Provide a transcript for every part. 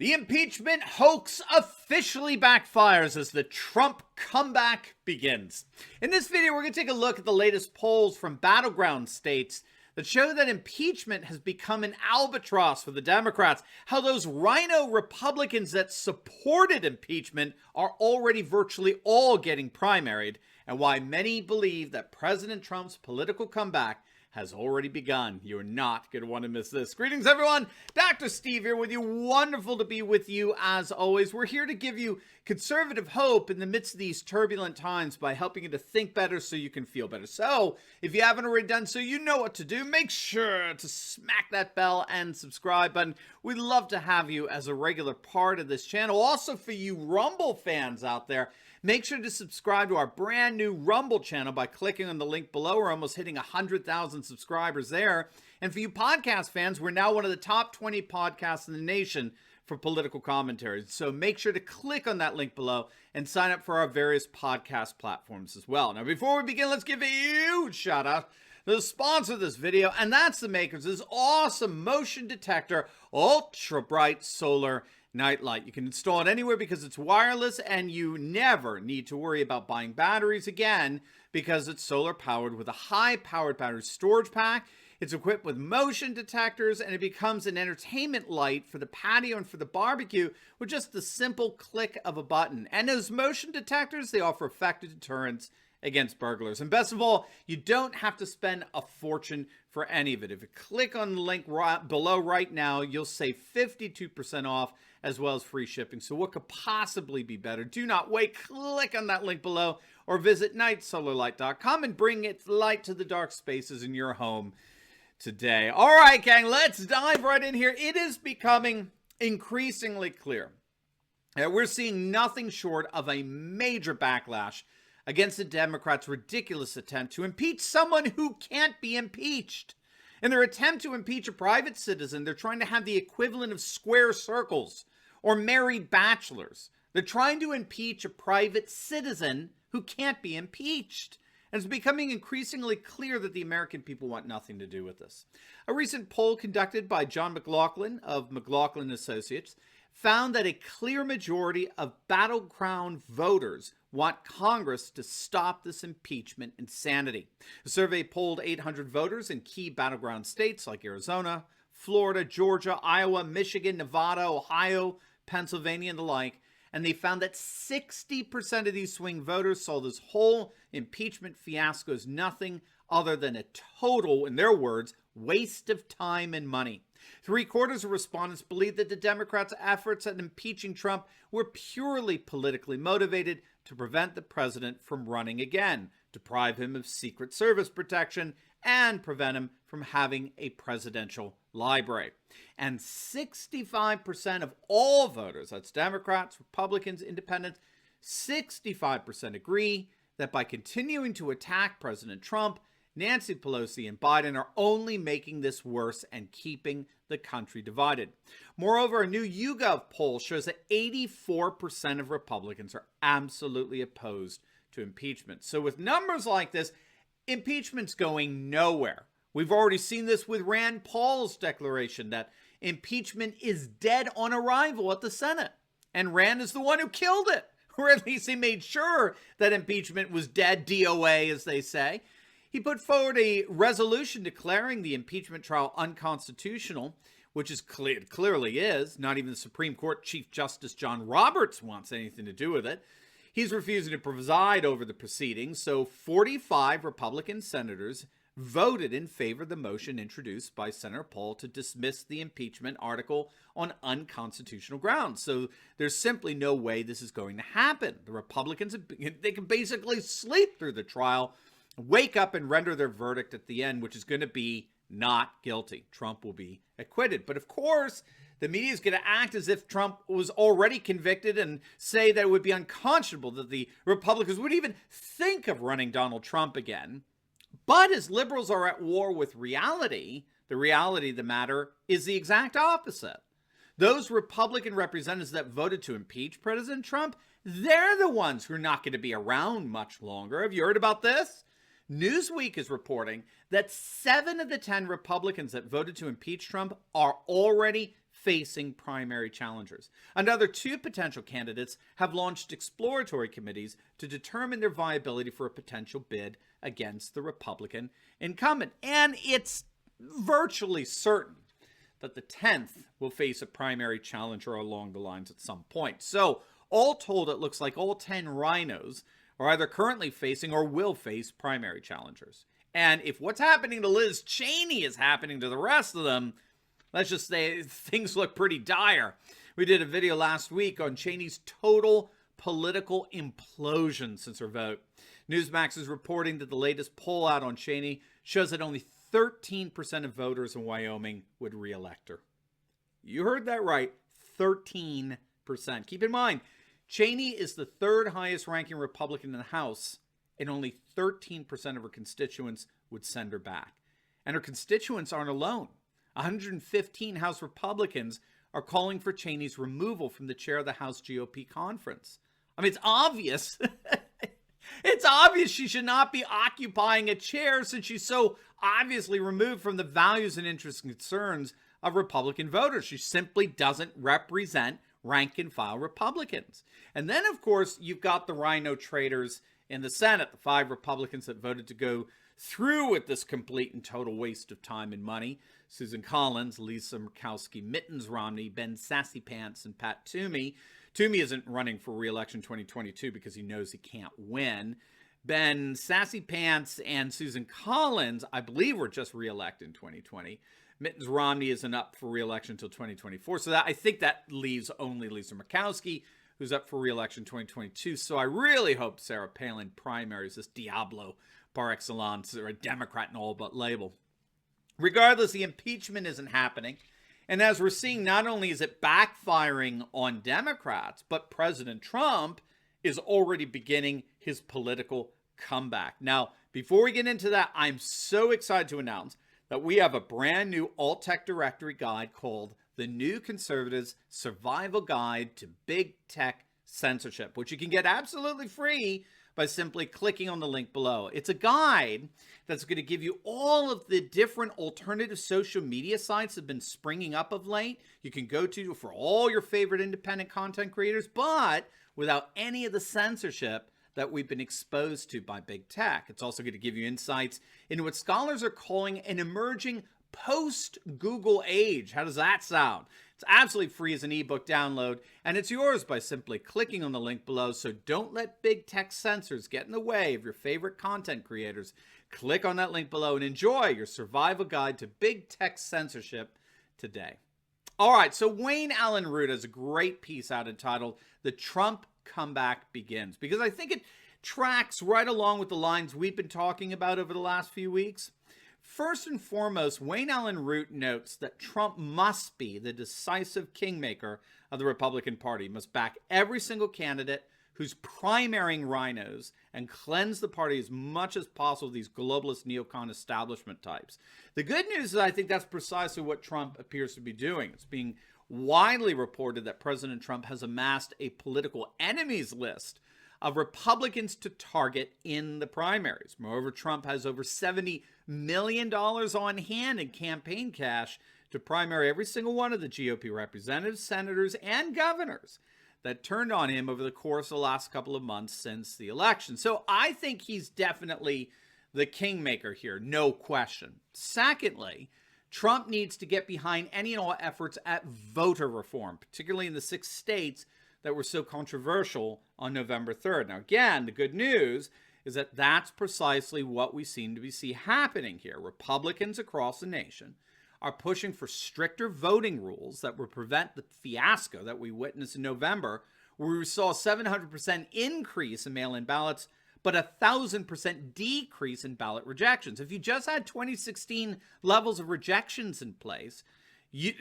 The impeachment hoax officially backfires as the Trump comeback begins. In this video, we're going to take a look at the latest polls from battleground states that show that impeachment has become an albatross for the Democrats, how those rhino Republicans that supported impeachment are already virtually all getting primaried, and why many believe that President Trump's political comeback has already begun. You're not going to want to miss this. Greetings, everyone. Dr. Steve here with you. Wonderful to be with you as always. We're here to give you conservative hope in the midst of these turbulent times by helping you to think better so you can feel better. So if you haven't already done so, you know what to do. Make sure to smack that bell and subscribe button. We'd love to have you as a regular part of this channel. Also for you Rumble fans out there, make sure to subscribe to our brand new Rumble channel by clicking on the link below. We're almost hitting 100,000 subscribers there. And for you podcast fans, we're now one of the top 20 podcasts in the nation for political commentaries. So make sure to click on that link below and sign up for our various podcast platforms as well. Now, before we begin, let's give a huge shout out to the sponsor of this video, and that's the makers of this awesome motion detector, ultra bright solar nightlight. You can install it anywhere because it's wireless, and you never need to worry about buying batteries again because it's solar powered with a high powered battery storage pack. It's equipped with motion detectors, and it becomes an entertainment light for the patio and for the barbecue with just the simple click of a button. And those motion detectors, they offer effective deterrence against burglars. And best of all, you don't have to spend a fortune for any of it. If you click on the link below right now, you'll save 52% off as well as free shipping. So what could possibly be better? Do not wait. Click on that link below or visit nightsolarlight.com and bring its light to the dark spaces in your home today. All right, gang, let's dive right in here. It is becoming increasingly clear that we're seeing nothing short of a major backlash against the Democrats' ridiculous attempt to impeach someone who can't be impeached. In their attempt to impeach a private citizen, they're trying to have the equivalent of square circles or married bachelors. They're trying to impeach a private citizen who can't be impeached. And it's becoming increasingly clear that the American people want nothing to do with this. A recent poll conducted by John McLaughlin of McLaughlin Associates found that a clear majority of battleground voters want Congress to stop this impeachment insanity. The survey polled 800 voters in key battleground states like Arizona, Florida, Georgia, Iowa, Michigan, Nevada, Ohio, Pennsylvania, and the like. And they found that 60% of these swing voters saw this whole impeachment fiasco as nothing other than a total, in their words, waste of time and money. 3/4 of respondents believed that the Democrats' efforts at impeaching Trump were purely politically motivated to prevent the president from running again, deprive him of Secret Service protection, and prevent him from having a presidential library. And 65% of all voters, that's Democrats, Republicans, Independents, 65% agree that by continuing to attack President Trump, Nancy Pelosi and Biden are only making this worse and keeping the country divided. Moreover, a new YouGov poll shows that 84% of Republicans are absolutely opposed to impeachment. So with numbers like this, impeachment's going nowhere. We've already seen this with Rand Paul's declaration that impeachment is dead on arrival at the Senate. And Rand is the one who killed it, or at least he made sure that impeachment was dead, DOA, as they say. He put forward a resolution declaring the impeachment trial unconstitutional, which is clearly is. Not even the Supreme Court Chief Justice John Roberts wants anything to do with it. He's refusing to preside over the proceedings, so 45 Republican senators voted in favor of the motion introduced by Senator Paul to dismiss the impeachment article on unconstitutional grounds. So there's simply no way this is going to happen. The Republicans, they can basically sleep through the trial, wake up and render their verdict at the end, which is going to be not guilty. Trump will be acquitted. But of course, the media is going to act as if Trump was already convicted and say that it would be unconscionable that the Republicans would even think of running Donald Trump again. But as liberals are at war with reality, the reality of the matter is the exact opposite. Those Republican representatives that voted to impeach President Trump, they're the ones who are not going to be around much longer. Have you heard about this? Newsweek is reporting that 7 of the 10 Republicans that voted to impeach Trump are already facing primary challengers. Another 2 potential candidates have launched exploratory committees to determine their viability for a potential bid against the Republican incumbent. And it's virtually certain that the 10th will face a primary challenger along the lines at some point. So, all told, it looks like all 10 rhinos are either currently facing or will face primary challengers. And if what's happening to Liz Cheney is happening to the rest of them, let's just say things look pretty dire. We did a video last week on Cheney's total political implosion since her vote. Newsmax is reporting that the latest poll out on Cheney shows that only 13% of voters in Wyoming would re-elect her. You heard that right, 13%. Keep in mind, Cheney is the 3rd highest ranking Republican in the House, and only 13% of her constituents would send her back. And her constituents aren't alone. 115 House Republicans are calling for Cheney's removal from the chair of the House GOP conference. I mean, it's obvious. It's obvious she should not be occupying a chair since she's so obviously removed from the values and interests and concerns of Republican voters. She simply doesn't represent rank and file Republicans. And then, of course, you've got the rhino traitors in the Senate, the 5 Republicans that voted to go through with this complete and total waste of time and money. Susan Collins, Lisa Murkowski, Mittens Romney, Ben Sassypants, and Pat Toomey. Toomey isn't running for re-election 2022 because he knows he can't win. Ben Sassypants and Susan Collins, I believe, were just re-elected in 2020. Mittens Romney isn't up for re-election until 2024. So I think that leaves only Lisa Murkowski, who's up for re-election 2022. So I really hope Sarah Palin primaries this Diablo par excellence, or a Democrat in all but label. Regardless, the impeachment isn't happening. And as we're seeing, not only is it backfiring on Democrats, but President Trump is already beginning his political comeback. Now, before we get into that, I'm so excited to announce that we have a brand new alt-tech directory guide called The New Conservatives Survival Guide to Big Tech Censorship, which you can get absolutely free by simply clicking on the link below. It's a guide that's going to give you all of the different alternative social media sites that have been springing up of late. You can go to for all your favorite independent content creators, but without any of the censorship that we've been exposed to by big tech. It's also going to give you insights into what scholars are calling an emerging post-Google age. How does that sound? It's absolutely free as an ebook download, and it's yours by simply clicking on the link below. So don't let big tech censors get in the way of your favorite content creators. Click on that link below and enjoy your survival guide to big tech censorship today. All right, so Wayne Allen Root has a great piece out entitled "The Trump Comeback Begins," because I think it tracks right along with the lines we've been talking about over the last few weeks. First and foremost, Wayne Allen Root notes that Trump must be the decisive kingmaker of the Republican Party. He must back every single candidate who's primarying rhinos and cleanse the party as much as possible of these globalist neocon establishment types. The good news is I think that's precisely what Trump appears to be doing. It's being widely reported that President Trump has amassed a political enemies list of Republicans to target in the primaries. Moreover, Trump has over $70 million on hand in campaign cash to primary every single one of the GOP representatives, senators, and governors that turned on him over the course of the last couple of months since the election. So I think he's definitely the kingmaker here, no question. Secondly, Trump needs to get behind any and all efforts at voter reform, particularly in the 6 states that were so controversial on November 3rd. Now, again, the good news is that that's precisely what we seem to see happening here. Republicans across the nation are pushing for stricter voting rules that will prevent the fiasco that we witnessed in November, where we saw a 700% increase in mail-in ballots, but a 1,000% decrease in ballot rejections. If you just had 2016 levels of rejections in place, you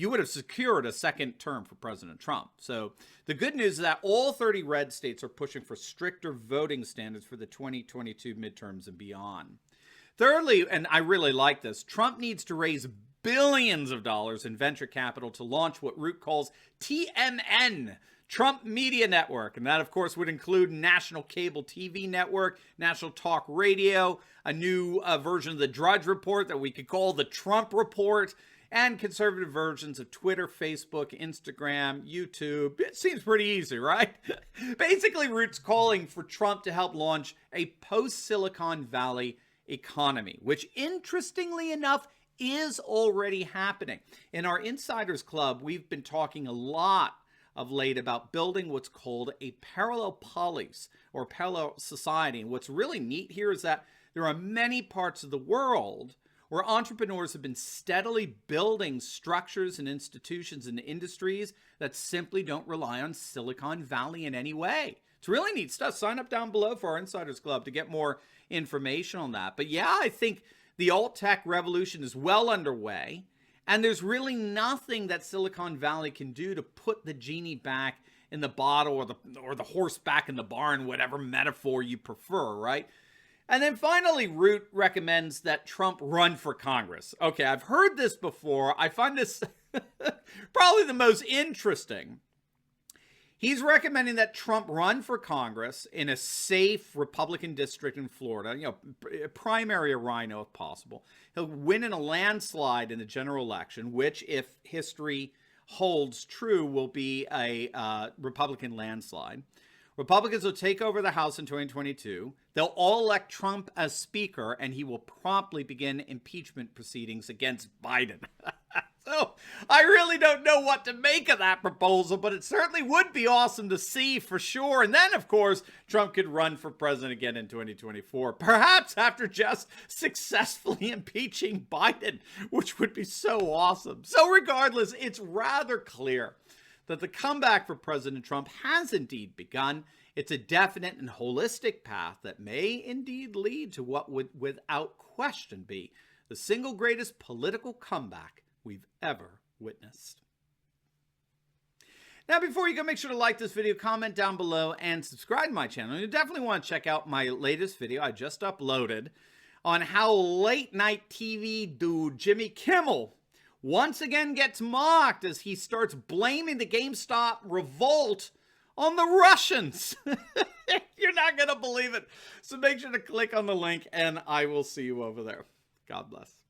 would have secured a second term for President Trump. So the good news is that all 30 red states are pushing for stricter voting standards for the 2022 midterms and beyond. Thirdly, and I really like this, Trump needs to raise billions of dollars in venture capital to launch what Root calls TMN, Trump Media Network. And that, of course, would include national cable TV network, national talk radio, a new version of the Drudge Report that we could call the Trump Report, and conservative versions of Twitter, Facebook, Instagram, YouTube. It seems pretty easy, right? Basically, Root's calling for Trump to help launch a post-Silicon Valley economy, which interestingly enough is already happening. In our Insiders Club, we've been talking a lot of late about building what's called a parallel polis or parallel society. And what's really neat here is that there are many parts of the world where entrepreneurs have been steadily building structures and institutions and industries that simply don't rely on Silicon Valley in any way. It's really neat stuff. Sign up down below for our Insiders Club to get more information on that. But yeah, I think the alt-tech revolution is well underway. And there's really nothing that Silicon Valley can do to put the genie back in the bottle or the horse back in the barn, whatever metaphor you prefer, right? And then finally, Root recommends that Trump run for Congress. Okay, I've heard this before. I find this probably the most interesting. He's recommending that Trump run for Congress in a safe Republican district in Florida, primary a rhino if possible. He'll win in a landslide in the general election, which, if history holds true, will be a Republican landslide. Republicans will take over the House in 2022. They'll all elect Trump as Speaker, and he will promptly begin impeachment proceedings against Biden. So I really don't know what to make of that proposal, but it certainly would be awesome to see for sure. And then, of course, Trump could run for president again in 2024, perhaps after just successfully impeaching Biden, which would be so awesome. So regardless, it's rather clear that the comeback for President Trump has indeed begun. It's a definite and holistic path that may indeed lead to what would, without question, be the single greatest political comeback we've ever witnessed. Now, before you go, make sure to like this video, comment down below, and subscribe to my channel. You definitely want to check out my latest video I just uploaded on how late night TV dude Jimmy Kimmel once again gets mocked as he starts blaming the GameStop revolt on the Russians. You're not going to believe it. So make sure to click on the link, and I will see you over there. God bless.